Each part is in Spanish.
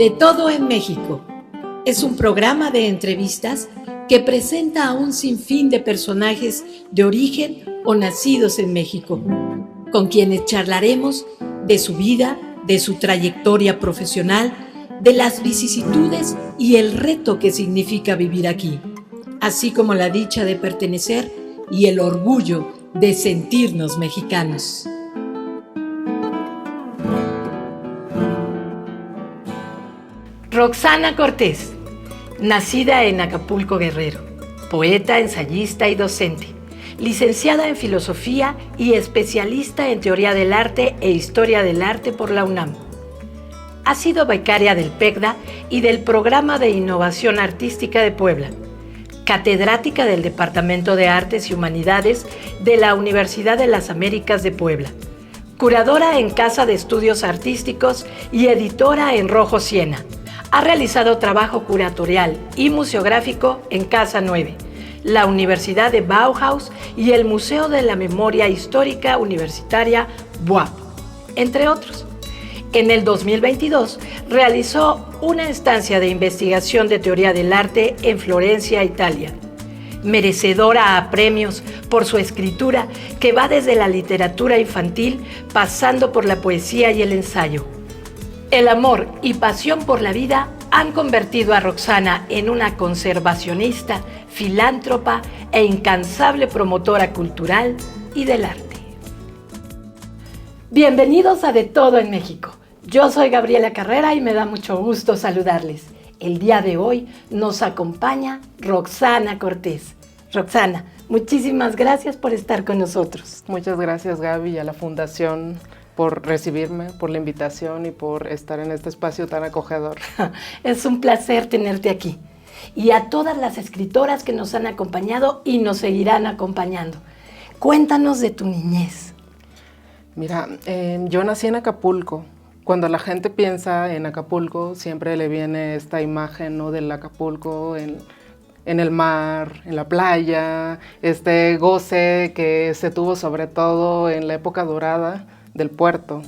De todo en México. Es un programa de entrevistas que presenta a un sinfín de personajes de origen o nacidos en México, con quienes charlaremos de su vida, de su trayectoria profesional, de las vicisitudes y el reto que significa vivir aquí, así como la dicha de pertenecer y el orgullo de sentirnos mexicanos. Roxana Cortés, nacida en Acapulco, Guerrero, poeta, ensayista y docente, licenciada en Filosofía y especialista en Teoría del Arte e Historia del Arte por la UNAM. Ha sido becaria del PECDA y del Programa de Innovación Artística de Puebla, catedrática del Departamento de Artes y Humanidades de la Universidad de las Américas de Puebla, curadora en Casa de Estudios Artísticos y editora en Rojo Siena. Ha realizado trabajo curatorial y museográfico en Casa 9, la Universidad de Bauhaus y el Museo de la Memoria Histórica Universitaria BUAP, entre otros. En el 2022 realizó una estancia de investigación de teoría del arte en Florencia, Italia. Merecedora a premios por su escritura que va desde la literatura infantil pasando por la poesía y el ensayo. El amor y pasión por la vida han convertido a Roxana en una conservacionista, filántropa e incansable promotora cultural y del arte. Bienvenidos a De Todo en México. Yo soy Gabriela Carrera y me da mucho gusto saludarles. El día de hoy nos acompaña Roxana Cortés. Roxana, muchísimas gracias por estar con nosotros. Muchas gracias, Gaby, y a la Fundación por recibirme, por la invitación y por estar en este espacio tan acogedor. Es un placer tenerte aquí. Y a todas las escritoras que nos han acompañado y nos seguirán acompañando. Cuéntanos de tu niñez. Mira, yo nací en Acapulco. Cuando la gente piensa en Acapulco, siempre le viene esta imagen, ¿no?, del Acapulco en el mar, en la playa, este goce que se tuvo sobre todo en la época dorada del puerto.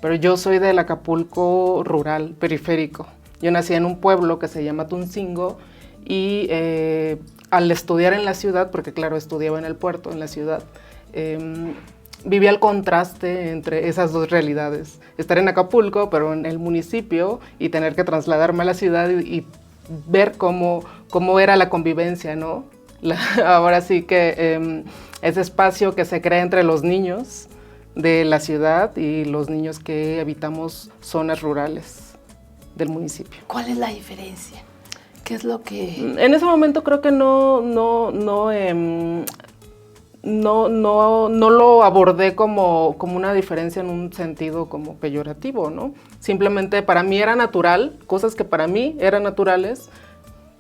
Pero yo soy del Acapulco rural, periférico. Yo nací en un pueblo que se llama Tuncingo y al estudiar en la ciudad, porque claro, estudiaba en el puerto, en la ciudad, vivía el contraste entre esas dos realidades. Estar en Acapulco, pero en el municipio, y tener que trasladarme a la ciudad y ver cómo era la convivencia, ¿no? Ahora sí que ese espacio que se crea entre los niños de la ciudad y los niños que habitamos zonas rurales del municipio. ¿Cuál es la diferencia? ¿Qué es lo que...? En ese momento creo que no lo abordé como una diferencia en un sentido como peyorativo, ¿no? Simplemente para mí era natural, cosas que para mí eran naturales,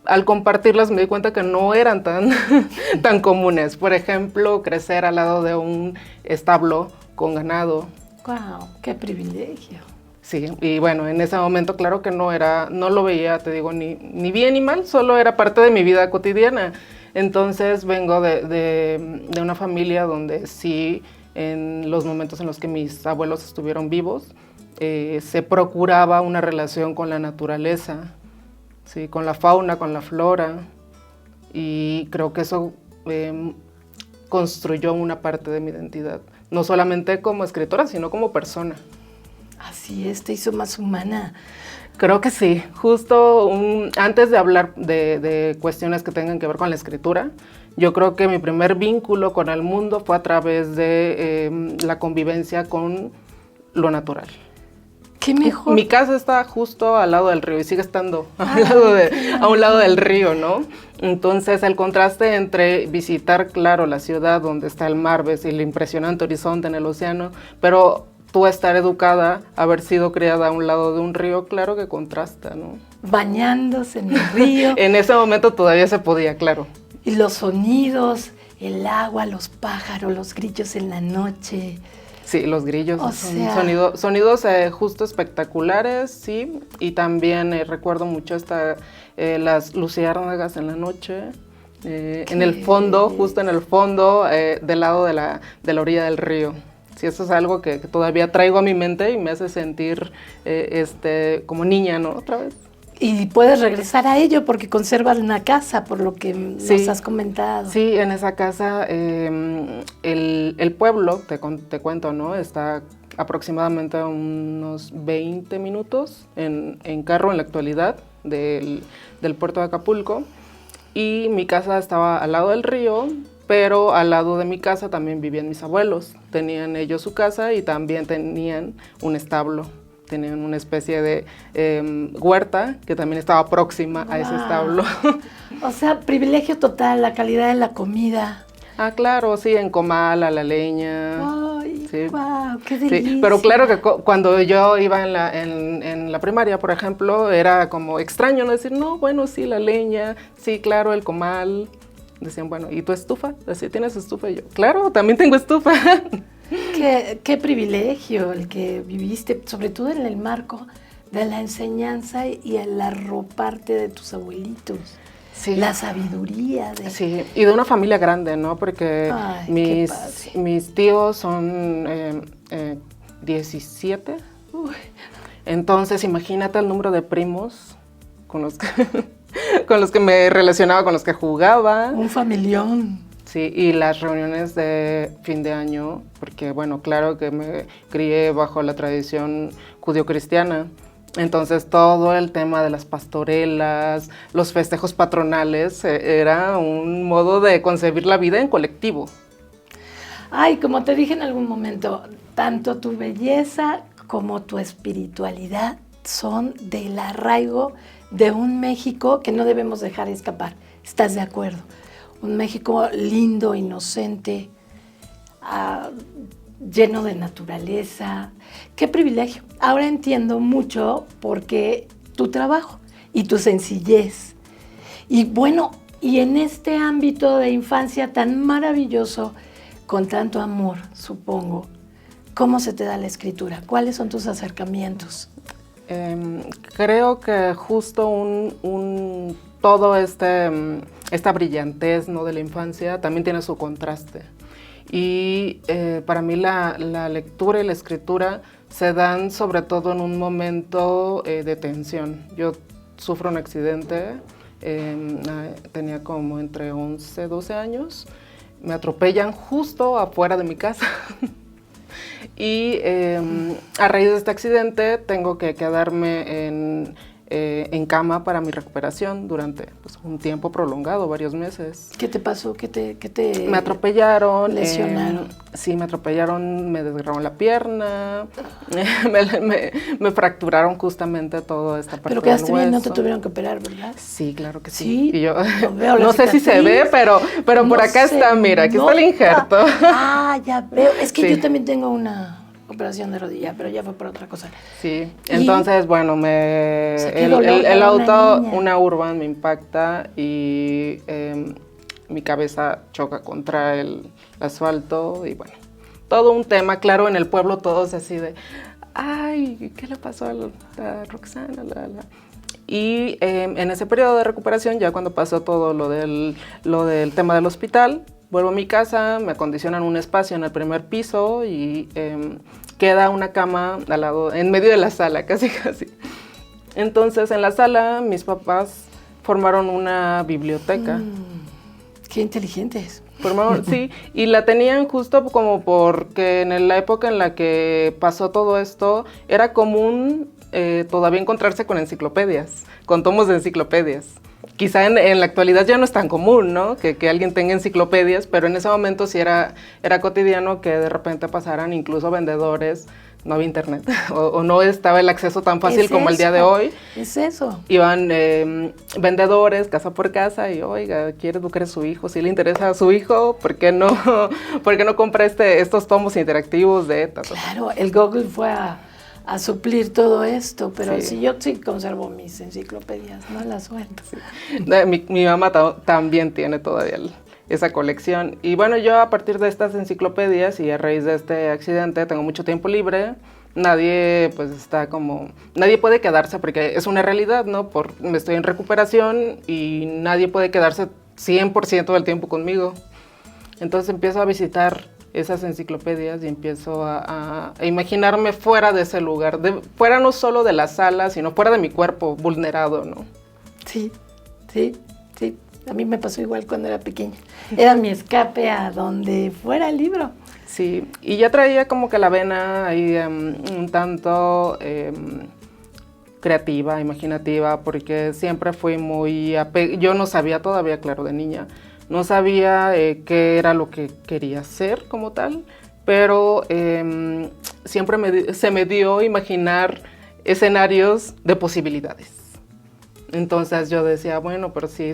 al compartirlas me di cuenta que no eran tan comunes. Por ejemplo, crecer al lado de un establo con ganado. ¡Wow! ¡Qué privilegio! Sí, y bueno, en ese momento claro que no lo veía, te digo, ni bien ni mal, solo era parte de mi vida cotidiana. Entonces vengo de una familia donde sí, en los momentos en los que mis abuelos estuvieron vivos, se procuraba una relación con la naturaleza, ¿sí?, con la fauna, con la flora, y creo que eso construyó una parte de mi identidad, no solamente como escritora, sino como persona. Así es, te hizo más humana. Creo que sí. Justo antes de hablar de cuestiones que tengan que ver con la escritura, yo creo que mi primer vínculo con el mundo fue a través de la convivencia con lo natural. ¡Qué mejor! Mi casa está justo al lado del río y sigue estando a un lado del río, ¿no? Entonces el contraste entre visitar, claro, la ciudad donde está el mar, ves el impresionante horizonte en el océano, pero tú estar educada, haber sido criada a un lado de un río, claro que contrasta, ¿no? Bañándose en el río. En ese momento todavía se podía, claro. Y los sonidos, el agua, los pájaros, los grillos en la noche. Sí, los grillos son sonidos justo espectaculares, sí. Y también recuerdo mucho las luciérnagas en la noche. En el fondo, justo en el fondo, del lado de la orilla del río. Sí, eso es algo que todavía traigo a mi mente y me hace sentir como niña, ¿no? Otra vez. Y puedes regresar a ello porque conservas una casa, por lo que Sí, nos has comentado. Sí, en esa casa, el pueblo, te cuento, ¿no? Está aproximadamente a unos 20 minutos en carro en la actualidad del puerto de Acapulco. Y mi casa estaba al lado del río, pero al lado de mi casa también vivían mis abuelos. Tenían ellos su casa y también tenían un establo. Tenían una especie de huerta que también estaba próxima a ese establo. O sea, privilegio total, la calidad de la comida. Ah, claro, sí, en comal, a la leña. Ay, sí. wow, qué delicia. Sí, pero claro que cuando yo iba en la primaria, por ejemplo, era como extraño, ¿no? Decir, no, bueno, sí, la leña, sí, claro, el comal. Decían, bueno, ¿y tu estufa? Así, ¿tienes estufa? Y yo, claro, también tengo estufa. Qué privilegio el que viviste, sobre todo en el marco de la enseñanza y el arroparte de tus abuelitos. Sí. La sabiduría de... Sí, y de una familia grande, ¿no? Porque Ay, mis tíos son 17. Uy. Entonces, imagínate el número de primos con los que, con los que me relacionaba, con los que jugaba. Un familión. Sí, y las reuniones de fin de año, porque bueno, claro que me crié bajo la tradición judio-cristiana, entonces todo el tema de las pastorelas, los festejos patronales, era un modo de concebir la vida en colectivo. Ay, como te dije en algún momento, tanto tu belleza como tu espiritualidad son del arraigo de un México que no debemos dejar escapar. ¿Estás de acuerdo? Un México lindo, inocente, lleno de naturaleza. ¡Qué privilegio! Ahora entiendo mucho por qué tu trabajo y tu sencillez. Y bueno, y en este ámbito de infancia tan maravilloso, con tanto amor, supongo, ¿cómo se te da la escritura? ¿Cuáles son tus acercamientos? Creo que justo todo esta brillantez, ¿no?, de la infancia también tiene su contraste. Y para mí la lectura y la escritura se dan sobre todo en un momento de tensión. Yo sufro un accidente, tenía como entre 11, 12 años, me atropellan justo afuera de mi casa. Y a raíz de este accidente tengo que quedarme en cama para mi recuperación durante pues, un tiempo prolongado, varios meses. ¿Qué te pasó? ¿Qué te me atropellaron. lesionaron? Sí, me atropellaron, me desgarraron la pierna, me fracturaron justamente toda esta parte del hueso. Pero quedaste bien, no te tuvieron que operar, ¿verdad? Sí, claro que sí. Sí, y yo veo no sé si se ve, pero no por acá está, mira, aquí está el injerto. Ah, ya veo. Es que sí. yo también tengo una operación de rodilla, pero ya fue por otra cosa. Sí, entonces, bueno, el auto, una Urban me impacta y mi cabeza choca contra el asfalto y bueno, todo un tema, claro, en el pueblo todos así de, ay, ¿qué le pasó a Roxana? Y en ese periodo de recuperación, ya cuando pasó todo lo del tema del hospital, vuelvo a mi casa, me acondicionan un espacio en el primer piso y queda una cama al lado, en medio de la sala, casi. Entonces, en la sala, mis papás formaron una biblioteca. Qué inteligentes. Sí, y la tenían justo como porque en la época en la que pasó todo esto, era común todavía encontrarse con enciclopedias, con tomos de enciclopedias. Quizá en la actualidad ya no es tan común, ¿no? Que alguien tenga enciclopedias, pero en ese momento sí era cotidiano que de repente pasaran incluso vendedores, no había internet, o no estaba el acceso tan fácil como el día de hoy. Es eso. Iban vendedores casa por casa y, oiga, ¿quiere educar a su hijo? Si le interesa a su hijo, ¿por qué no compra estos tomos interactivos de ETA? Claro, el Google fue a suplir todo esto, pero sí. Si yo sí conservo mis enciclopedias, no las suelto. Sí. Mi mamá también tiene todavía esa colección. Y bueno, yo a partir de estas enciclopedias y a raíz de este accidente tengo mucho tiempo libre. Nadie puede quedarse porque es una realidad, ¿no? Estoy en recuperación y nadie puede quedarse 100% del tiempo conmigo. Entonces empiezo a visitar esas enciclopedias y empiezo a imaginarme fuera de ese lugar, fuera no solo de la sala, sino fuera de mi cuerpo vulnerado, ¿no? Sí, sí, sí. A mí me pasó igual cuando era pequeña. Era mi escape a donde fuera el libro. Sí, y ya traía como que la vena ahí un tanto creativa, imaginativa, porque siempre fui muy yo no sabía todavía, claro, de niña, no sabía qué era lo que quería hacer como tal, pero siempre se me dio imaginar escenarios de posibilidades. Entonces yo decía, bueno, pero si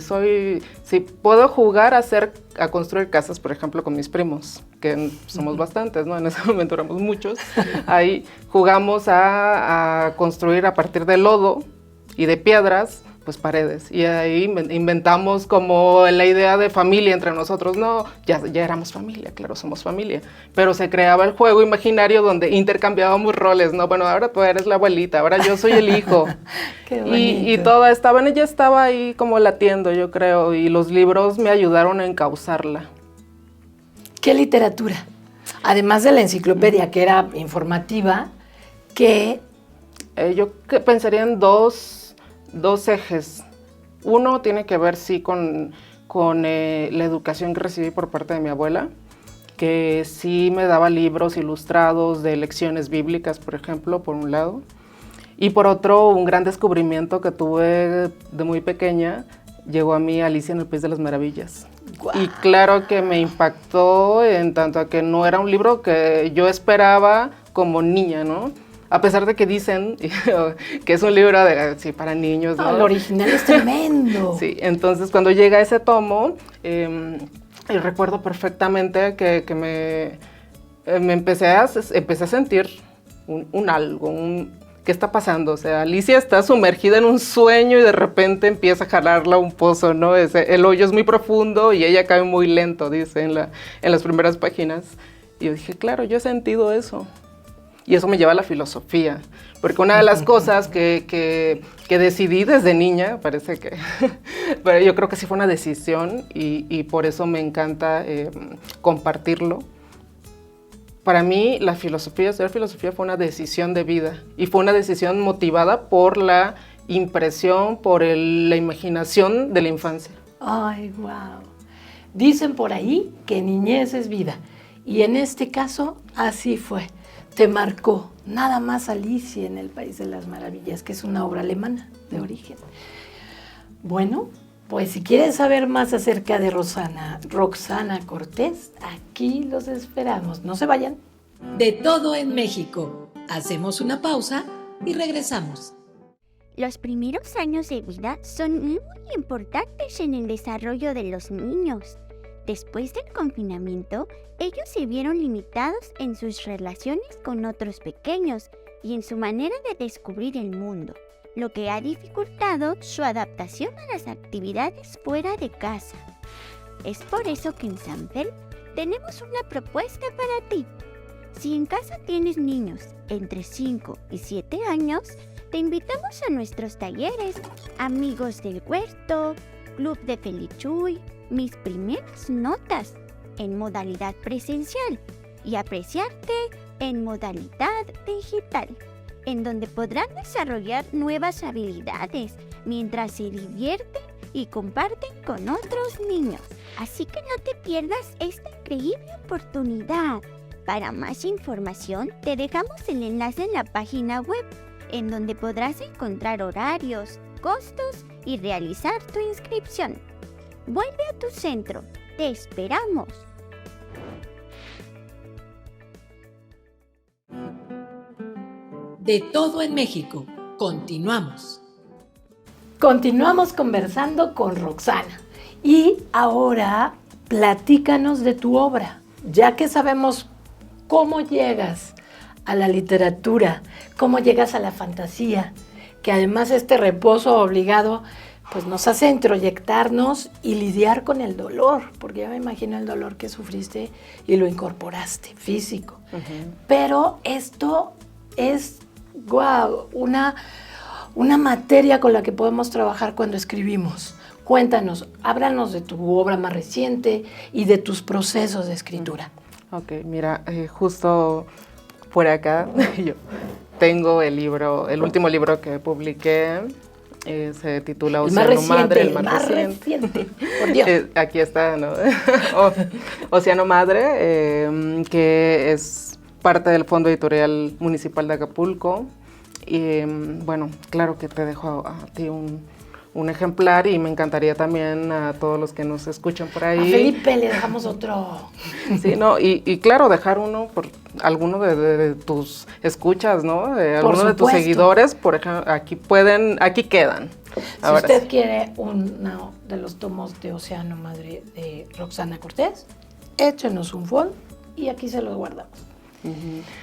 puedo jugar a construir casas, por ejemplo, con mis primos, que somos bastantes, ¿no? En ese momento éramos muchos. Ahí jugamos a construir a partir de lodo y de piedras, pues paredes. Y ahí inventamos como la idea de familia entre nosotros. No, ya éramos familia, claro, somos familia. Pero se creaba el juego imaginario donde intercambiábamos roles, ¿no? Bueno, ahora tú eres la abuelita, ahora yo soy el hijo. Qué bonito. Y toda ella estaba ahí como latiendo, yo creo, y los libros me ayudaron a encauzarla. ¿Qué literatura? Además de la enciclopedia, que era informativa, que... Yo pensaría en dos ejes. Uno tiene que ver, sí, con la educación que recibí por parte de mi abuela, que sí me daba libros ilustrados de lecciones bíblicas, por ejemplo, por un lado. Y por otro, un gran descubrimiento que tuve de muy pequeña, llegó a mí Alicia en el País de las Maravillas. Wow. Y claro que me impactó en tanto a que no era un libro que yo esperaba como niña, ¿no? A pesar de que dicen que es un libro para niños, ¿no? El original es tremendo. Sí, entonces cuando llega ese tomo, recuerdo perfectamente que me empecé a sentir un algo, ¿qué está pasando? O sea, Alicia está sumergida en un sueño y de repente empieza a jalarla a un pozo, ¿no? El hoyo es muy profundo y ella cae muy lento, dice en las primeras páginas. Y yo dije, claro, yo he sentido eso. Y eso me lleva a la filosofía, porque una de las cosas que decidí desde niña, parece que, pero yo creo que sí fue una decisión y por eso me encanta compartirlo. Para mí estudiar filosofía fue una decisión de vida y fue una decisión motivada por la impresión, por la imaginación de la infancia. Ay, wow. Dicen por ahí que niñez es vida y en este caso así fue. Te marcó nada más Alicia en el País de las Maravillas, que es una obra alemana de origen. Bueno, pues si quieren saber más acerca de Roxana Cortés, aquí los esperamos. No se vayan. De todo en México. Hacemos una pausa y regresamos. Los primeros años de vida son muy importantes en el desarrollo de los niños. Después del confinamiento, ellos se vieron limitados en sus relaciones con otros pequeños y en su manera de descubrir el mundo, lo que ha dificultado su adaptación a las actividades fuera de casa. Es por eso que en Sanfel tenemos una propuesta para ti. Si en casa tienes niños entre 5 y 7 años, te invitamos a nuestros talleres Amigos del Huerto, Club de Felichuy, Mis Primeras Notas, en modalidad presencial y Apreciarte en modalidad digital, en donde podrán desarrollar nuevas habilidades mientras se divierten y comparten con otros niños. Así que no te pierdas esta increíble oportunidad. Para más información, te dejamos el enlace en la página web, en donde podrás encontrar horarios, costos y realizar tu inscripción. Vuelve a tu centro. ¡Te esperamos! De todo en México. Continuamos. Continuamos conversando con Roxana. Y ahora platícanos de tu obra, ya que sabemos cómo llegas a la literatura, cómo llegas a la fantasía, que además este reposo obligado pues nos hace introyectarnos y lidiar con el dolor, porque ya me imagino el dolor que sufriste y lo incorporaste, físico. Uh-huh. Pero esto es, wow, una materia con la que podemos trabajar cuando escribimos. Cuéntanos, háblanos de tu obra más reciente y de tus procesos de escritura. Ok, mira, justo por acá yo tengo el libro, el último libro que publiqué, se titula Océano Madre, el más reciente, por Dios. Aquí está, ¿no? Océano Madre, que es parte del Fondo Editorial Municipal de Acapulco. Y bueno, claro que te dejo a ti un ejemplar y me encantaría también a todos los que nos escuchan por ahí. A Felipe le dejamos otro. Sí, no, y claro, dejar uno por alguno de tus escuchas, ¿no? Alguno de tus seguidores, por ejemplo, aquí quedan. Si usted quiere uno de los tomos de Océano Madre de Roxana Cortés, échenos un folio y aquí se los guardamos.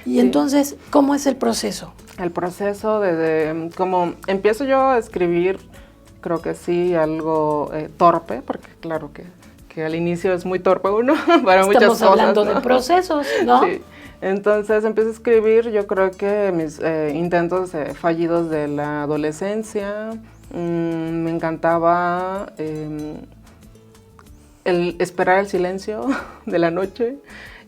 Y entonces, ¿cómo es el proceso? El proceso desde como empiezo yo a escribir, creo que sí, algo torpe, porque claro que al inicio es muy torpe uno para muchas cosas. Estamos hablando de procesos, ¿no? Sí. Entonces empiezo a escribir, yo creo que mis intentos fallidos de la adolescencia, me encantaba el esperar el silencio de la noche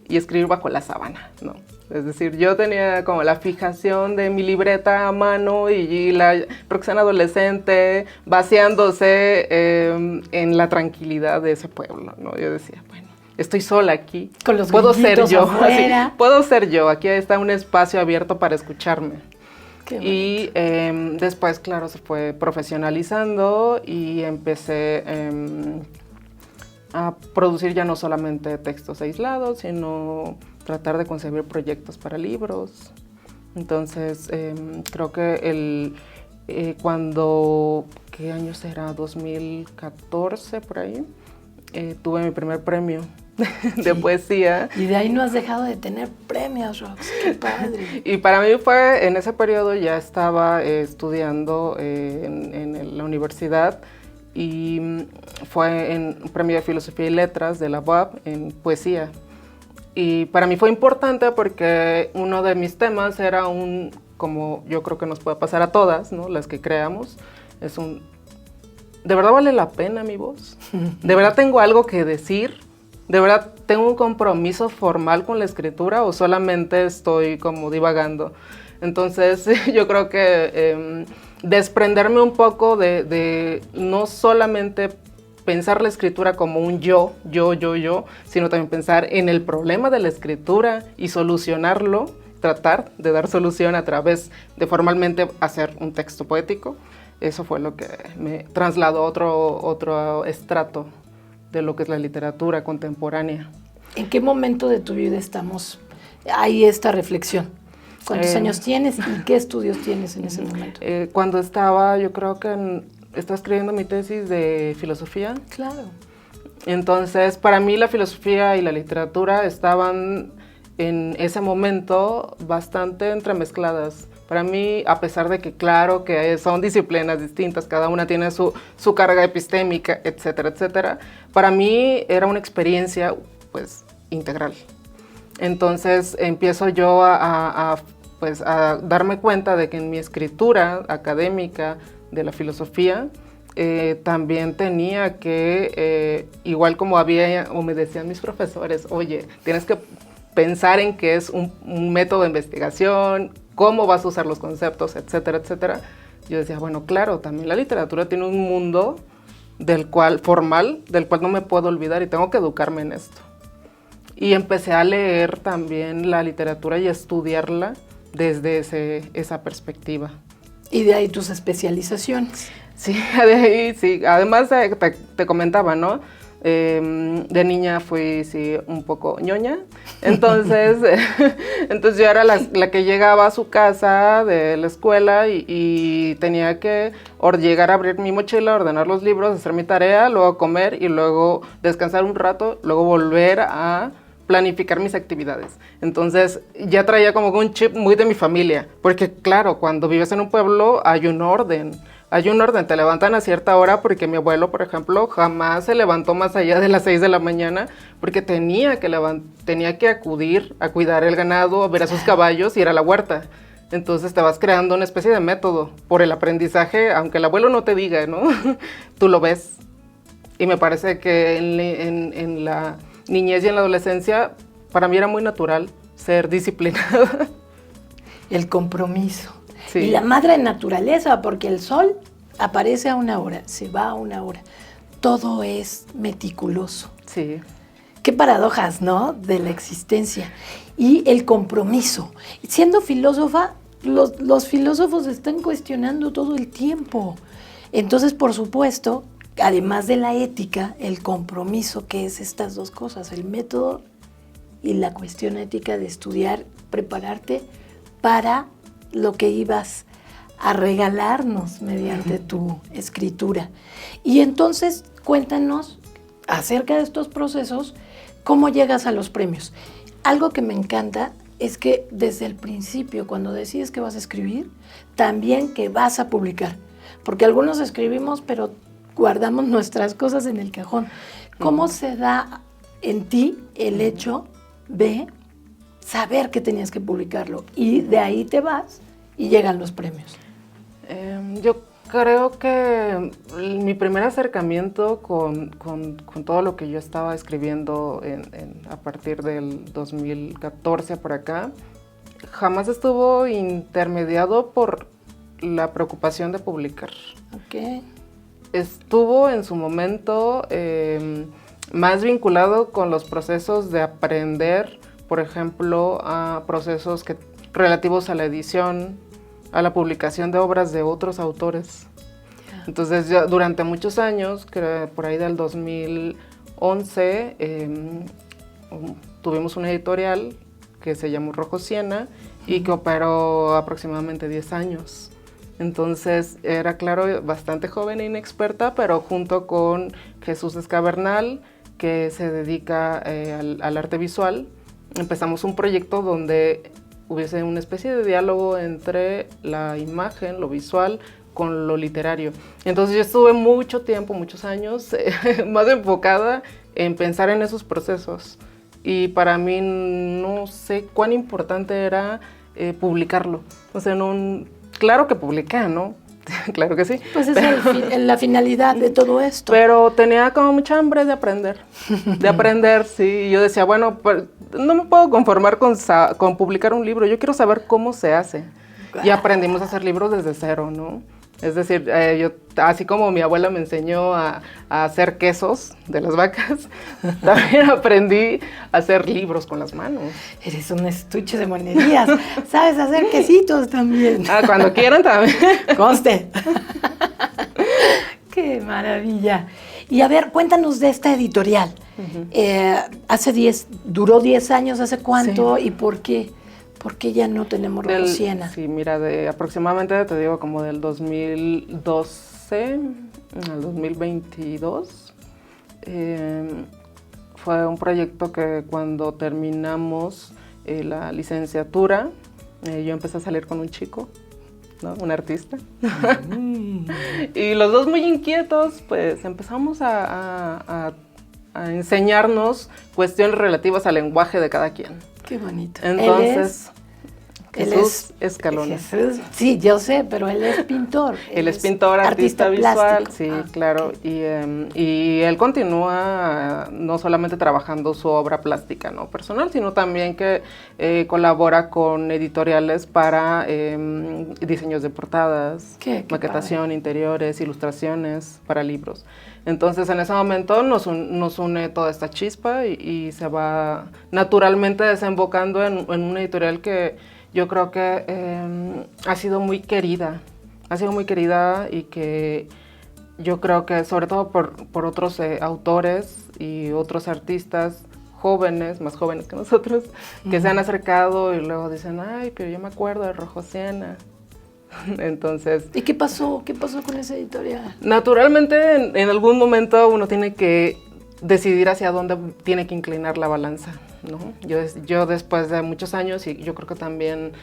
y escribir bajo la sábana, ¿no? Es decir, yo tenía como la fijación de mi libreta a mano y la Roxana adolescente vaciándose en la tranquilidad de ese pueblo, ¿no? Yo decía, bueno, estoy sola aquí, con los puedo ser yo, así, puedo ser yo, aquí está un espacio abierto para escucharme. Y después, claro, se fue profesionalizando y empecé a producir ya no solamente textos aislados, sino tratar de concebir proyectos para libros. Entonces, creo que ¿qué año será? 2014, por ahí, tuve mi primer premio de poesía. Y de ahí no has dejado de tener premios, Rox, qué padre. Y para mí fue, en ese periodo ya estaba estudiando en la universidad, y fue en un premio de Filosofía y Letras de la UAP en poesía. Y para mí fue importante porque uno de mis temas era como yo creo que nos puede pasar a todas, ¿no? Las que creamos, ¿de verdad vale la pena mi voz? ¿De verdad tengo algo que decir? ¿De verdad tengo un compromiso formal con la escritura o solamente estoy como divagando? Entonces yo creo que desprenderme un poco de no solamente pensar la escritura como un yo, sino también pensar en el problema de la escritura y solucionarlo, tratar de dar solución a través de formalmente hacer un texto poético. Eso fue lo que me trasladó a otro estrato de lo que es la literatura contemporánea. ¿En qué momento de tu vida hay esta reflexión? ¿Cuántos años tienes y qué estudios tienes en ese momento? Cuando estaba, yo creo que estaba escribiendo mi tesis de filosofía. Claro. Entonces, para mí la filosofía y la literatura estaban en ese momento bastante entremezcladas. Para mí, a pesar de que claro que son disciplinas distintas, cada una tiene su carga epistémica, etcétera, etcétera, para mí era una experiencia pues integral. Entonces empiezo yo a darme cuenta de que en mi escritura académica de la filosofía también tenía que, igual como me decían mis profesores, oye, tienes que pensar en que es un método de investigación, cómo vas a usar los conceptos, etcétera, etcétera. Yo decía, bueno, claro, también la literatura tiene un mundo formal, del cual no me puedo olvidar y tengo que educarme en esto. Y empecé a leer también la literatura y a estudiarla desde esa perspectiva. Y de ahí tus especializaciones. Sí, de ahí sí. Además, te comentaba, ¿no? De niña fui, sí, un poco ñoña. Entonces, entonces yo era la que llegaba a su casa de la escuela y tenía que llegar a abrir mi mochila, ordenar los libros, hacer mi tarea, luego comer y luego descansar un rato, luego volver a planificar mis actividades. Entonces ya traía como un chip muy de mi familia, porque claro, cuando vives en un pueblo hay un orden, te levantan a cierta hora porque mi abuelo, por ejemplo, jamás se levantó más allá de las 6 de la mañana porque tenía que acudir a cuidar el ganado, a ver a sus caballos y ir a la huerta. Entonces te vas creando una especie de método por el aprendizaje, aunque el abuelo no te diga, ¿no? Tú lo ves. Y me parece que en la niñez y en la adolescencia para mí era muy natural ser disciplinada. El compromiso. Sí. Y la madre naturaleza, porque el sol aparece a una hora, se va a una hora. Todo es meticuloso. Sí. Qué paradojas, ¿no? De la existencia. Y el compromiso. Siendo filósofa, los filósofos están cuestionando todo el tiempo. Entonces, por supuesto, además de la ética, el compromiso, que es estas dos cosas, el método y la cuestión ética de estudiar, prepararte para lo que ibas a regalarnos mediante tu escritura. Y entonces, cuéntanos acerca de estos procesos, cómo llegas a los premios. Algo que me encanta es que desde el principio, cuando decides que vas a escribir, también que vas a publicar. Porque algunos escribimos, pero guardamos nuestras cosas en el cajón. ¿Cómo se da en ti el hecho de saber que tenías que publicarlo? Y de ahí te vas y llegan los premios. Yo creo que mi primer acercamiento con todo lo que yo estaba escribiendo a partir del 2014 por acá, jamás estuvo intermediado por la preocupación de publicar. Ok. Estuvo en su momento más vinculado con los procesos de aprender, por ejemplo, a procesos relativos a la edición, a la publicación de obras de otros autores. Entonces, yo, durante muchos años, que por ahí del 2011, tuvimos una editorial que se llamó Rojo Siena y que operó aproximadamente 10 años. Entonces, era, claro, bastante joven e inexperta, pero junto con Jesús Escabernal, que se dedica al arte visual, empezamos un proyecto donde hubiese una especie de diálogo entre la imagen, lo visual, con lo literario. Entonces yo estuve mucho tiempo, muchos años, más enfocada en pensar en esos procesos. Y para mí no sé cuán importante era publicarlo. O sea, claro que publiqué, ¿no? Claro que sí. Pues esa es la finalidad de todo esto. Pero tenía como mucha hambre de aprender. De aprender, sí. Y yo decía, bueno, pues, no me puedo conformar con publicar un libro. Yo quiero saber cómo se hace. Y aprendimos a hacer libros desde cero, ¿no? Es decir, yo, así como mi abuela me enseñó a hacer quesos de las vacas, también aprendí a hacer libros con las manos. Eres un estuche de monerías. ¿Sabes hacer quesitos también? Cuando quieran también. Conste. ¡Qué maravilla! Y a ver, cuéntanos de esta editorial. Duró 10 años, ¿hace cuánto? Sí. ¿Y por qué? ¿Por qué ya no tenemos Rojo Siena? Sí, mira, aproximadamente, te digo, como del 2012 al 2022, fue un proyecto que cuando terminamos la licenciatura, yo empecé a salir con un chico, ¿no? Un artista. Y los dos muy inquietos, pues empezamos a enseñarnos cuestiones relativas al lenguaje de cada quien. Qué bonito. Entonces, Jesús Escalona. Jesús, sí, yo sé, pero él es pintor. Él es pintor, artista visual, plástico. Sí, claro. Okay. Y él continúa no solamente trabajando su obra plástica, ¿no? Personal, sino también que colabora con editoriales para diseños de portadas, maquetación, interiores, ilustraciones para libros. Entonces, en ese momento nos une toda esta chispa y se va naturalmente desembocando en una editorial que yo creo que ha sido muy querida. Ha sido muy querida y que yo creo que sobre todo por otros autores y otros artistas jóvenes, más jóvenes que nosotros, que se han acercado y luego dicen, ay, pero yo me acuerdo de Rojo Siena. Entonces, ¿y qué pasó? ¿Qué pasó con esa editorial? Naturalmente, en algún momento uno tiene que decidir hacia dónde tiene que inclinar la balanza, ¿no? Yo después de muchos años, y yo creo que también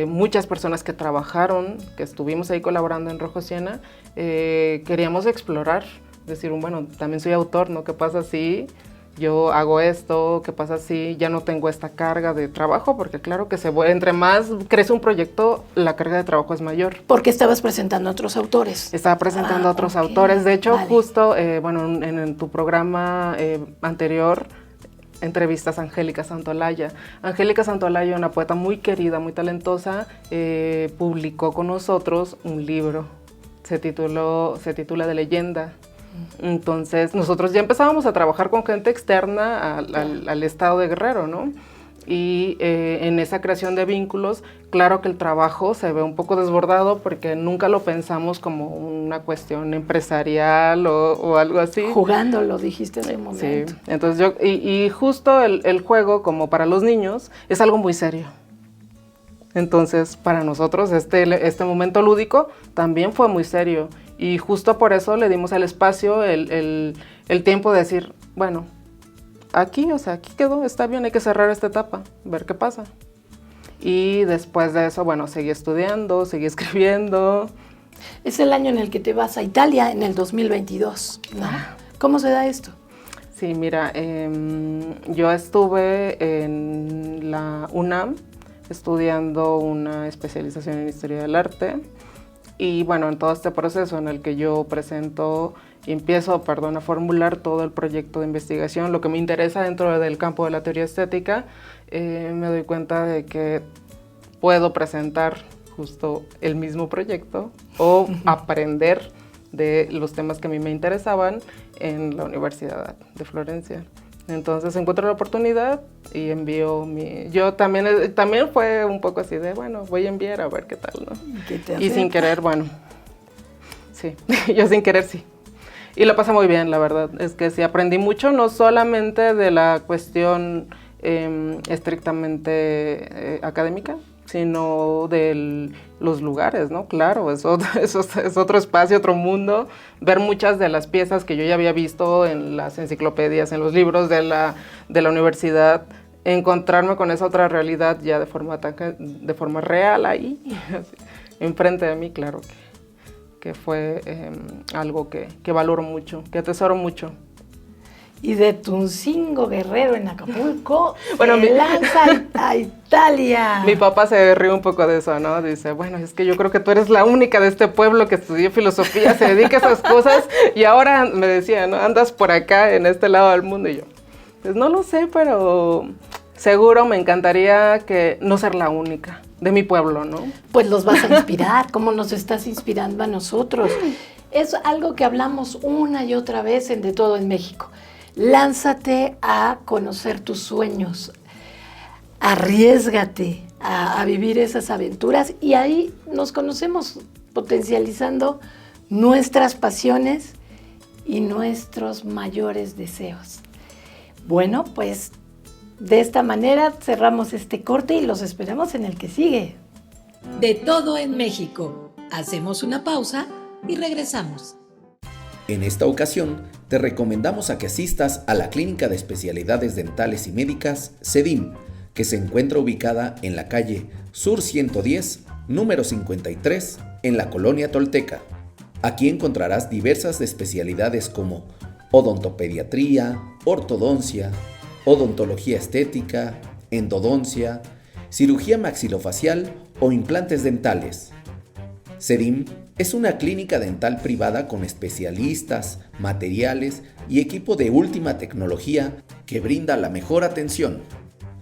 muchas personas que trabajaron, que estuvimos ahí colaborando en Rojo Siena, queríamos explorar, decir, bueno, también soy autor, ¿no? ¿Qué pasa si yo hago esto? ¿Qué pasa si ya no tengo esta carga de trabajo? Porque claro que entre más crece un proyecto, la carga de trabajo es mayor. Porque estabas presentando a otros autores. Estaba presentando a otros autores. De hecho, justo, bueno, en tu programa anterior, entrevistas a Angélica Santolaya. Angélica Santolaya, una poeta muy querida, muy talentosa, publicó con nosotros un libro, se titula De Leyenda. Entonces nosotros ya empezábamos a trabajar con gente externa al estado de Guerrero, ¿no? Y en esa creación de vínculos, claro que el trabajo se ve un poco desbordado porque nunca lo pensamos como una cuestión empresarial o algo así. Jugando, lo dijiste en un momento. Sí, entonces y justo el juego, como para los niños, es algo muy serio. Entonces, para nosotros este momento lúdico también fue muy serio. Y justo por eso le dimos el espacio, el tiempo de decir, bueno, aquí quedó, está bien, hay que cerrar esta etapa, ver qué pasa. Y después de eso, bueno, seguí estudiando, seguí escribiendo. Es el año en el que te vas a Italia, en el 2022, ¿no? ¿Cómo se da esto? Sí, mira, yo estuve en la UNAM estudiando una especialización en Historia del Arte. Y bueno, en todo este proceso en el que yo presento y empiezo, a formular todo el proyecto de investigación, lo que me interesa dentro del campo de la teoría estética, me doy cuenta de que puedo presentar justo el mismo proyecto o aprender de los temas que a mí me interesaban en la Universidad de Florencia. Entonces encuentro la oportunidad y envío Yo también fue un poco así de, bueno, voy a enviar a ver qué tal, ¿no? Y sin querer, bueno, sí, yo sin querer sí. Y lo pasé muy bien, la verdad. Es que sí, aprendí mucho, no solamente de la cuestión estrictamente académica, sino de los lugares, ¿no? Claro, es otro espacio, otro mundo. Ver muchas de las piezas que yo ya había visto en las enciclopedias, en los libros de la universidad, encontrarme con esa otra realidad ya de forma real ahí, enfrente de mí, claro que fue algo que valoro mucho, que atesoro mucho. Y de Tuncingo, Guerrero, en Acapulco, bueno, se lanza a Italia. Mi papá se ríe un poco de eso, ¿no? Dice, bueno, es que yo creo que tú eres la única de este pueblo que estudió filosofía, se dedica a esas cosas, y ahora me decía, ¿no? Andas por acá, en este lado del mundo, y yo, pues no lo sé, pero seguro me encantaría no ser la única de mi pueblo, ¿no? Pues los vas a inspirar, como nos estás inspirando a nosotros. Es algo que hablamos una y otra vez en De Todo en México. Lánzate a conocer tus sueños, arriésgate a vivir esas aventuras y ahí nos conocemos potencializando nuestras pasiones y nuestros mayores deseos. Bueno, pues de esta manera cerramos este corte y los esperamos en el que sigue. De Todo en México. Hacemos una pausa y regresamos. En esta ocasión, te recomendamos a que asistas a la Clínica de Especialidades Dentales y Médicas, CEDIM, que se encuentra ubicada en la calle Sur 110, número 53, en la Colonia Tolteca. Aquí encontrarás diversas especialidades como odontopediatría, ortodoncia, odontología estética, endodoncia, cirugía maxilofacial o implantes dentales. CEDIM es una clínica dental privada con especialistas, materiales y equipo de última tecnología que brinda la mejor atención.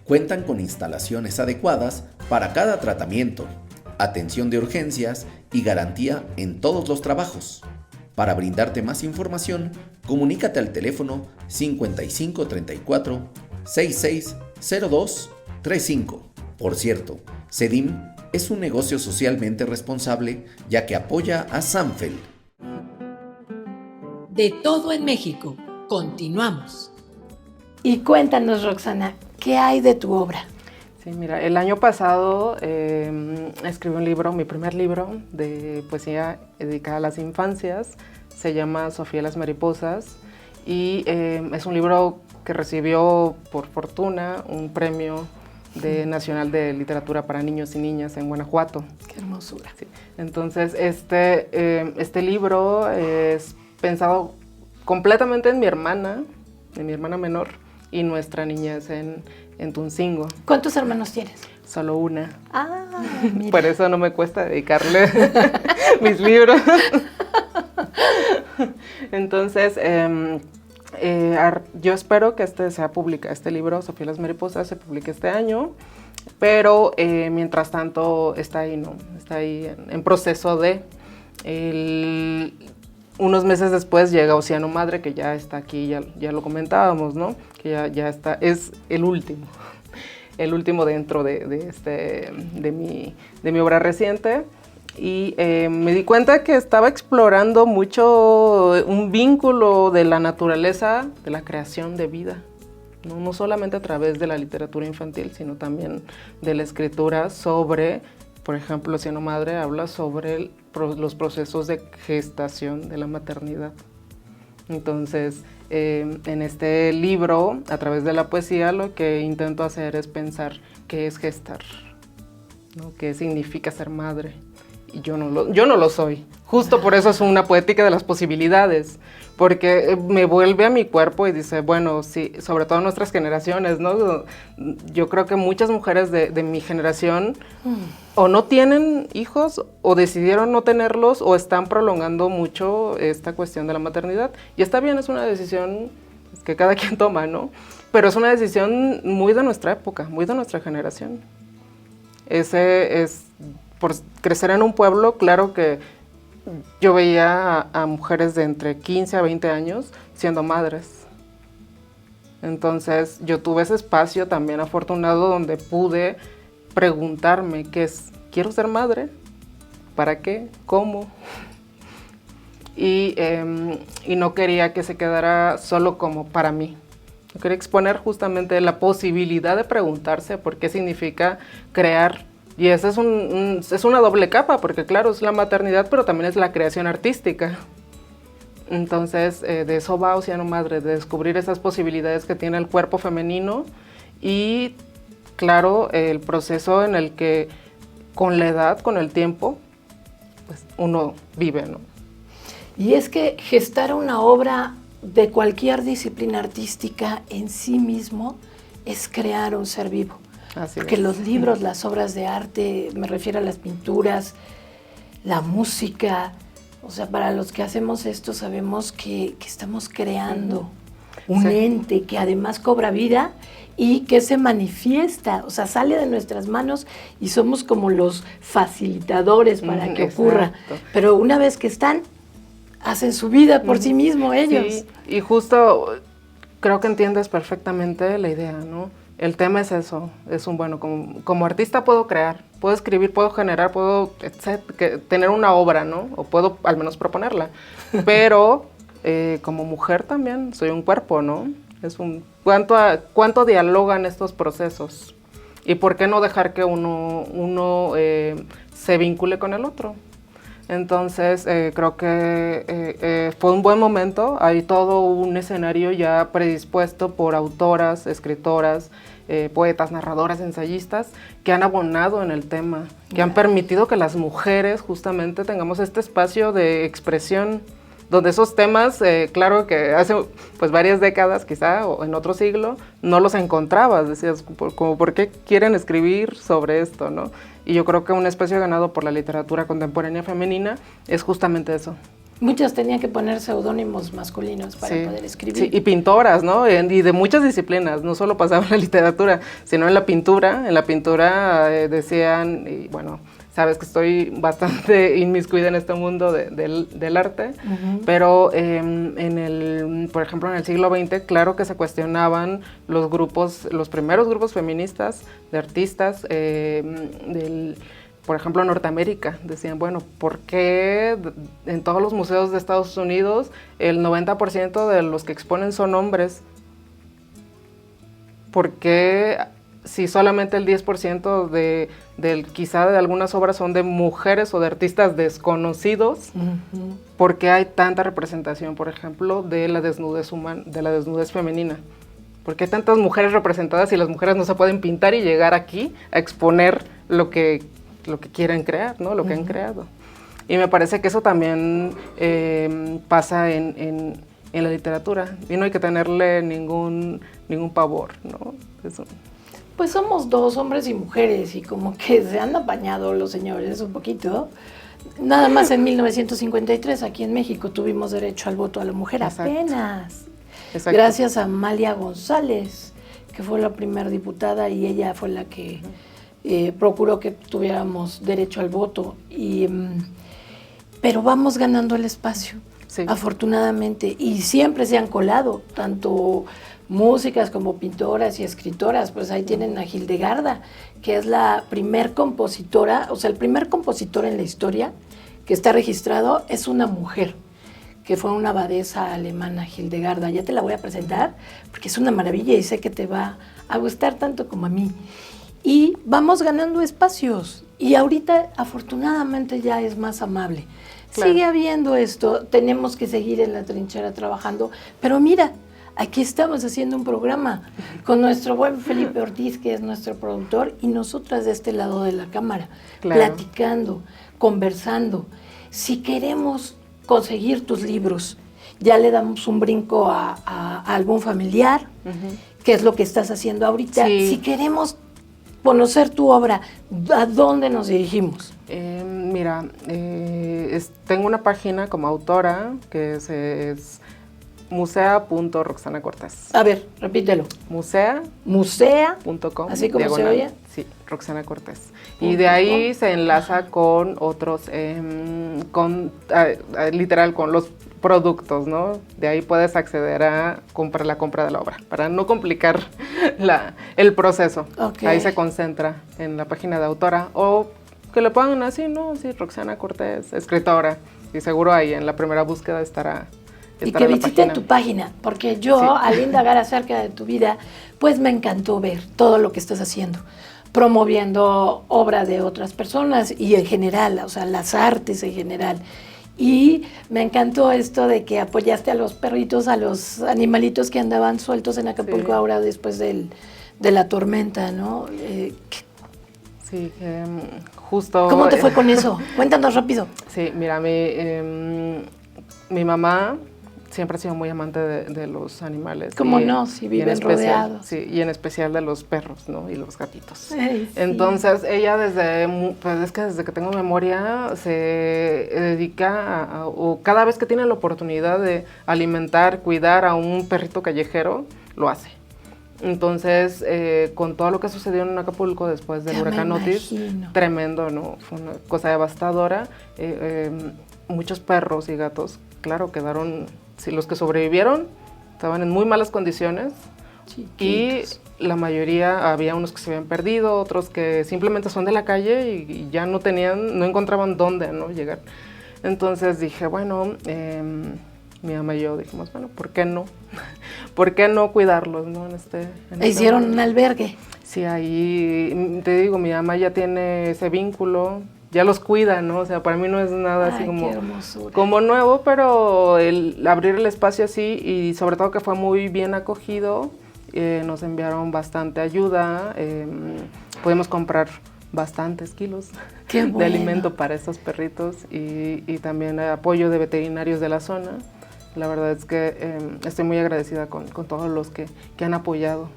Cuentan con instalaciones adecuadas para cada tratamiento, atención de urgencias y garantía en todos los trabajos. Para brindarte más información, comunícate al teléfono 5534 6602 35. Por cierto, CEDIM es un negocio socialmente responsable ya que apoya a Sanfel. De Todo en México. Continuamos. Y cuéntanos, Roxana, ¿qué hay de tu obra? Sí, mira, el año pasado escribí un libro, mi primer libro de poesía dedicada a las infancias. Se llama Sofía y las mariposas y es un libro que recibió por fortuna un premio nacional de literatura para niños y niñas en Guanajuato. ¡Qué hermosura! Sí. Entonces, este libro es pensado completamente en mi hermana menor y nuestra niñez en Tuncingo. ¿Cuántos hermanos tienes? Solo una. Ah, mira. Por eso no me cuesta dedicarle mis libros. Entonces, yo espero que este libro, Sofía y las mariposas, se publique este año, pero mientras tanto está ahí, ¿no? Está ahí en proceso de... unos meses después llega Océano Madre, que ya está aquí, ya lo comentábamos, ¿no? Que ya está, es el último dentro de mi obra reciente. Y me di cuenta que estaba explorando mucho un vínculo de la naturaleza, de la creación de vida, no solamente a través de la literatura infantil, sino también de la escritura sobre, por ejemplo, Océano Madre habla sobre los procesos de gestación de la maternidad. Entonces, en este libro, a través de la poesía, lo que intento hacer es pensar qué es gestar, ¿no? ¿Qué significa ser madre? Y yo no lo soy. Justo por eso es una poética de las posibilidades, porque me vuelve a mi cuerpo y dice, bueno, sí, sobre todo nuestras generaciones, ¿no? Yo creo que muchas mujeres de mi generación o no tienen hijos, o decidieron no tenerlos, o están prolongando mucho esta cuestión de la maternidad. Y está bien, es una decisión que cada quien toma, ¿no? Pero es una decisión muy de nuestra época, muy de nuestra generación. Por crecer en un pueblo, claro que yo veía a mujeres de entre 15 a 20 años siendo madres. Entonces yo tuve ese espacio también afortunado donde pude preguntarme qué es, ¿quiero ser madre? ¿Para qué? ¿Cómo? Y no quería que se quedara solo como para mí. Yo quería exponer justamente la posibilidad de preguntarse por qué significa crear. Y esa es una doble capa, porque claro, es la maternidad, pero también es la creación artística. Entonces, de eso va Océano Madre, de descubrir esas posibilidades que tiene el cuerpo femenino y, claro, el proceso en el que con la edad, con el tiempo, pues uno vive, ¿no? Y es que gestar una obra de cualquier disciplina artística en sí mismo es crear un ser vivo. Porque los libros, las obras de arte, me refiero a las pinturas, la música, o sea, para los que hacemos esto sabemos que estamos creando un ente que además cobra vida y que se manifiesta, o sea, sale de nuestras manos y somos como los facilitadores para que ocurra. Pero una vez que están, hacen su vida por sí mismos ellos. Sí, y justo creo que entiendes perfectamente la idea, ¿no? El tema es eso, como artista puedo crear, puedo escribir, puedo generar, puedo tener una obra, ¿no? O puedo al menos proponerla, pero como mujer también soy un cuerpo, ¿no? ¿Cuánto dialogan estos procesos? ¿Y por qué no dejar que uno se vincule con el otro? Entonces, creo que fue un buen momento, hay todo un escenario ya predispuesto por autoras, escritoras, poetas, narradoras, ensayistas, que han abonado en el tema, que han permitido que las mujeres justamente tengamos este espacio de expresión, donde esos temas, claro que hace pues varias décadas quizá, o en otro siglo, no los encontrabas, decías, como ¿por qué quieren escribir sobre esto, no? Y yo creo que un espacio ganado por la literatura contemporánea femenina es justamente eso. Muchas tenían que poner seudónimos masculinos para poder escribir. Sí, y pintoras, ¿no? Y de muchas disciplinas, no solo pasaba en la literatura, sino en la pintura. En la pintura decían, y bueno, sabes que estoy bastante inmiscuida en este mundo del arte, pero por ejemplo, en el siglo XX, claro que se cuestionaban los primeros grupos feministas de artistas por ejemplo, en Norteamérica. Decían, bueno, ¿por qué en todos los museos de Estados Unidos el 90% de los que exponen son hombres? ¿Por qué si solamente el 10% quizá de algunas obras son de mujeres o de artistas desconocidos? ¿Por qué hay tanta representación, por ejemplo, de la desnudez femenina? ¿Por qué hay tantas mujeres representadas y las mujeres no se pueden pintar y llegar aquí a exponer lo que quieren crear, ¿no? Lo que han creado? Y me parece que eso también pasa en la literatura, y no hay que tenerle ningún pavor, ¿no? Eso. Pues somos dos, hombres y mujeres, y como que se han apañado los señores un poquito. Nada más en 1953 aquí en México tuvimos derecho al voto a la mujer. Exacto. Apenas. Exacto. gracias a Amalia González, que fue la primera diputada y ella fue la que procuró que tuviéramos derecho al voto. Pero vamos ganando el espacio, Sí. afortunadamente, y siempre se han colado, tanto músicas como pintoras y escritoras. Pues ahí tienen a Hildegarda, que es la primer compositora, o sea, el primer compositor en la historia que está registrado es una mujer, que fue una abadesa alemana, Hildegarda. Ya te la voy a presentar porque es una maravilla y sé que te va a gustar tanto como a mí. Y vamos ganando espacios y ahorita afortunadamente ya es más amable. Claro. Sigue habiendo esto, tenemos que seguir en la trinchera trabajando, pero mira, aquí estamos haciendo un programa con nuestro buen Felipe Ortiz, que es nuestro productor, y nosotras de este lado de la cámara, Claro. platicando, conversando. Si queremos conseguir tus libros, ya le damos un brinco a algún familiar, que es lo que estás haciendo ahorita. Sí. Si queremos conocer tu obra, ¿a dónde nos dirigimos? Mira, tengo una página como autora que es musea.roxanacortés. A ver, repítelo. Musea.com. Musea, así como se oye. Sí, Roxana Cortés. Y de ahí se enlaza con otros, literal, con los productos, ¿no? De ahí puedes acceder a la compra de la obra, para no complicar el proceso. Ok. Ahí se concentra en la página de autora, o que le pongan así, ¿no? Sí, Roxana Cortés, escritora, y seguro ahí en la primera búsqueda estará Y que la visiten página. tu página, porque yo, Sí. al indagar acerca de tu vida, pues me encantó ver todo lo que estás haciendo, promoviendo obra de otras personas y en general, o sea, las artes en general. Y me encantó esto de que apoyaste a los perritos, a los animalitos que andaban sueltos en Acapulco Sí. ahora después de la tormenta, ¿no? Sí, justo... ¿Cómo te fue con eso? Cuéntanos rápido. Sí, mira, mi mamá siempre ha sido muy amante de los animales. ¿Cómo y- no? Si y en viven especial- rodeados. Sí, y en especial de los perros, ¿no? Y los gatitos. Ay, sí. Entonces, ella desde que tengo memoria se dedica o cada vez que tiene la oportunidad de alimentar, cuidar a un perrito callejero, lo hace. Entonces, con todo lo que sucedió en Acapulco después del Ya me huracán Otis, imagino. tremendo, ¿no? Fue una cosa devastadora. Muchos perros y gatos, claro, quedaron, sí, los que sobrevivieron estaban en muy malas condiciones y Chiquitos. la mayoría, había unos que se habían perdido, otros que simplemente son de la calle y ya no encontraban dónde, ¿no? Llegar. Entonces dije, bueno, mi mamá y yo dijimos, bueno, ¿por qué no? ¿Por qué no cuidarlos, no? Hicieron un albergue. Sí, ahí, te digo, mi mamá ya tiene ese vínculo, ya los cuida, ¿no? O sea, para mí no es nada así Ay, como, qué hermosura. como nuevo, pero el abrir el espacio así y sobre todo que fue muy bien acogido, nos enviaron bastante ayuda, pudimos comprar bastantes kilos Qué de bueno. alimento para estos perritos y también apoyo de veterinarios de la zona. La verdad es que estoy muy agradecida con todos los que han apoyado.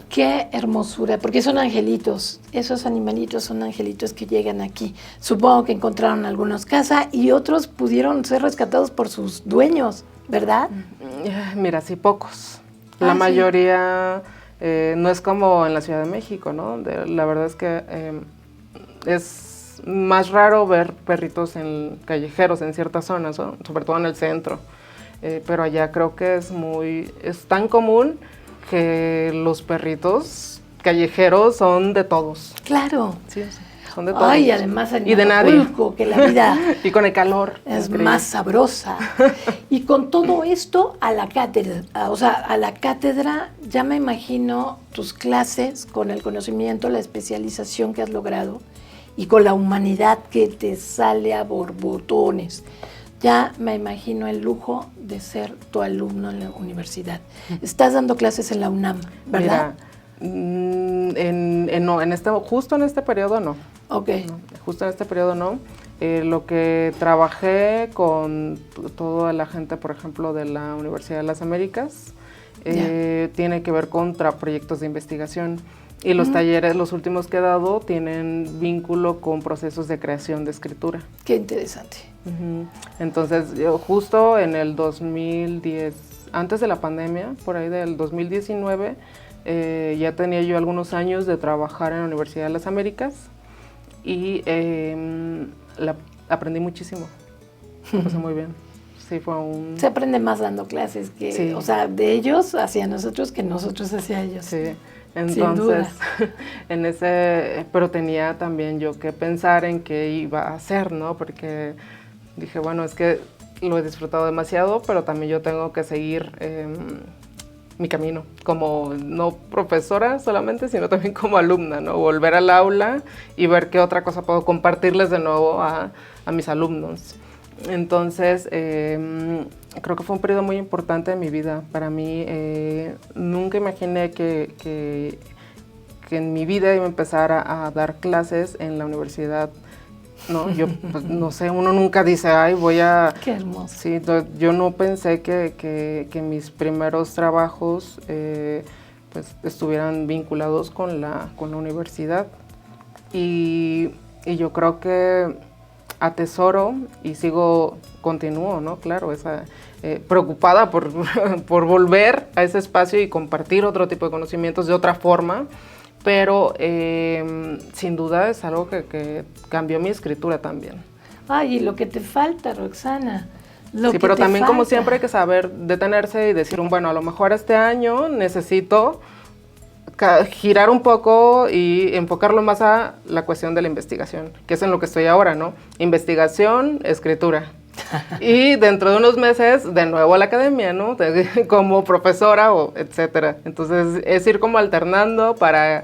Qué hermosura, porque son angelitos, esos animalitos son angelitos que llegan aquí. Supongo que encontraron algunos casa y otros pudieron ser rescatados por sus dueños, ¿verdad? Mira, sí, pocos. Ah, La sí. mayoría no es como en la Ciudad de México, ¿no? La verdad es que es más raro ver perritos callejeros en ciertas zonas, ¿no? Sobre todo en el centro. Pero allá creo que es tan común que los perritos callejeros son de todos. Claro. Sí, son de todos. Ay, además en y de nadie. Acapulco, que la vida Y con el calor. es increíble. más sabrosa. Y con todo esto a la cátedra, o sea, a la cátedra ya me imagino tus clases con el conocimiento, la especialización que has logrado y con la humanidad que te sale a borbotones. Ya me imagino el lujo de ser tu alumno en la universidad. Estás dando clases en la UNAM, ¿verdad? Mira, justo en este periodo no. Ok. No, justo en este periodo no. Lo que trabajé con toda la gente, por ejemplo, de la Universidad de las Américas, tiene que ver con proyectos de investigación. Y los talleres, los últimos que he dado, tienen vínculo con procesos de creación de escritura. Qué interesante. Entonces, yo justo en el 2010, antes de la pandemia, por ahí del 2019, ya tenía yo algunos años de trabajar en la Universidad de las Américas y aprendí muchísimo. Me pasé muy bien. Sí, Se aprende más dando clases que, sí. O sea, de ellos hacia nosotros que nosotros hacia ellos. Sí, entonces, pero tenía también yo que pensar en qué iba a hacer, ¿no? Porque dije, bueno, es que lo he disfrutado demasiado, pero también yo tengo que seguir mi camino, como no profesora solamente, sino también como alumna, ¿no? Volver al aula y ver qué otra cosa puedo compartirles de nuevo a mis alumnos. Entonces, creo que fue un periodo muy importante de mi vida. Para mí, nunca imaginé que en mi vida iba a empezar a dar clases en la universidad, ¿no? Yo, pues, no sé, uno nunca dice, ay, voy a... Qué hermoso. Sí, yo no pensé que mis primeros trabajos pues, estuvieran vinculados con la universidad. Y yo creo que atesoro y continúo, ¿no? Claro, preocupada por volver a ese espacio y compartir otro tipo de conocimientos de otra forma, pero sin duda es algo que cambió mi escritura también. Ay, y lo que te falta, Roxana. Sí, pero también como siempre hay que saber detenerse y decir, bueno, a lo mejor este año necesito girar un poco y enfocarlo más a la cuestión de la investigación, que es en lo que estoy ahora, ¿no? Investigación, escritura. Y dentro de unos meses, de nuevo a la academia, ¿no? Como profesora o etcétera. Entonces, es ir como alternando para,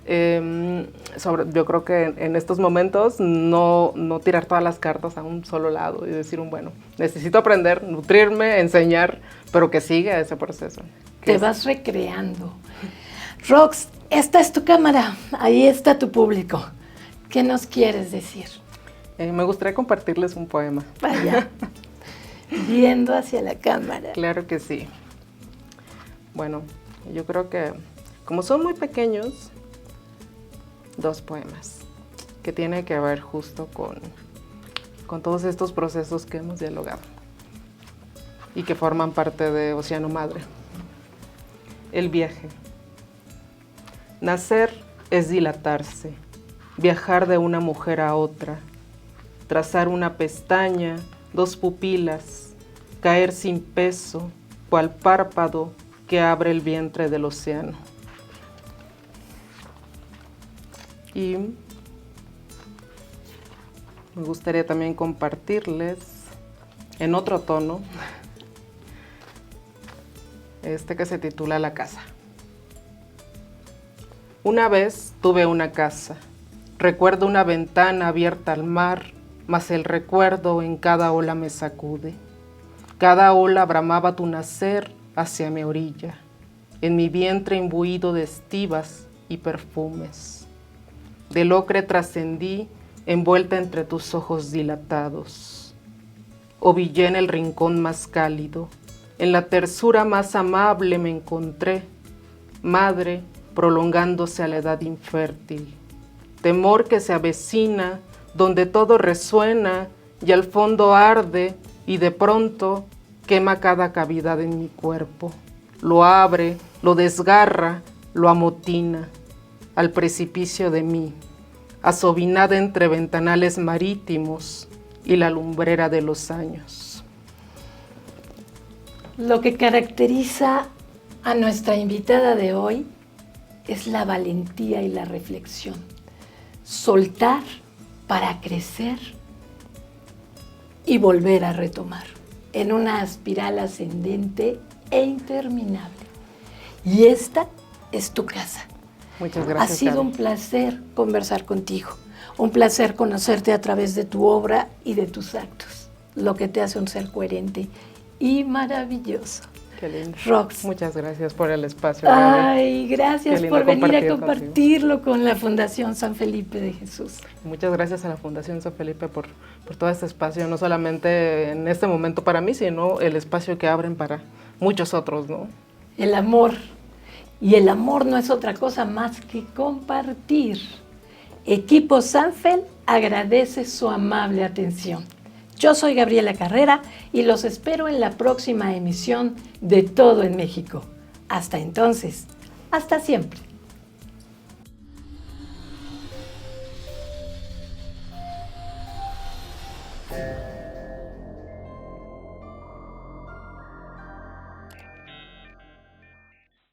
yo creo que en estos momentos, no tirar todas las cartas a un solo lado y decir, bueno, necesito aprender, nutrirme, enseñar, pero que siga ese proceso. Te vas recreando. Rox, esta es tu cámara, ahí está tu público. ¿Qué nos quieres decir? Me gustaría compartirles un poema. Vaya, viendo hacia la cámara. Claro que sí. Bueno, yo creo que como son muy pequeños, 2 poemas que tienen que ver justo con todos estos procesos que hemos dialogado y que forman parte de Océano Madre. El viaje. Nacer es dilatarse, viajar de una mujer a otra, trazar una pestaña, 2 pupilas, caer sin peso, cual párpado que abre el vientre del océano. Y me gustaría también compartirles en otro tono que se titula La casa. Una vez tuve una casa, recuerdo una ventana abierta al mar, mas el recuerdo en cada ola me sacude. Cada ola bramaba tu nacer hacia mi orilla, en mi vientre imbuido de estivas y perfumes. Del ocre trascendí, envuelta entre tus ojos dilatados. Ovillé en el rincón más cálido, en la tersura más amable me encontré, madre, prolongándose a la edad infértil, temor que se avecina, donde todo resuena y al fondo arde y de pronto quema cada cavidad en mi cuerpo, lo abre, lo desgarra, lo amotina, al precipicio de mí, asobinada entre ventanales marítimos y la lumbrera de los años. Lo que caracteriza a nuestra invitada de hoy es la valentía y la reflexión. Soltar para crecer y volver a retomar en una espiral ascendente e interminable. Y esta es tu casa. Muchas gracias. Ha sido un placer conversar contigo, un placer conocerte a través de tu obra y de tus actos, lo que te hace un ser coherente y maravilloso. Qué lindo. Rox. Muchas gracias por el espacio. Ay, gracias por venir a compartirlo contigo. con la Fundación San Felipe de Jesús. Muchas gracias a la Fundación San Felipe por todo este espacio, no solamente en este momento para mí, sino el espacio que abren para muchos otros, ¿no? El amor. Y el amor no es otra cosa más que compartir. Equipo Sanfel agradece su amable atención. Yo soy Gabriela Carrera y los espero en la próxima emisión de Todo en México. Hasta entonces, hasta siempre.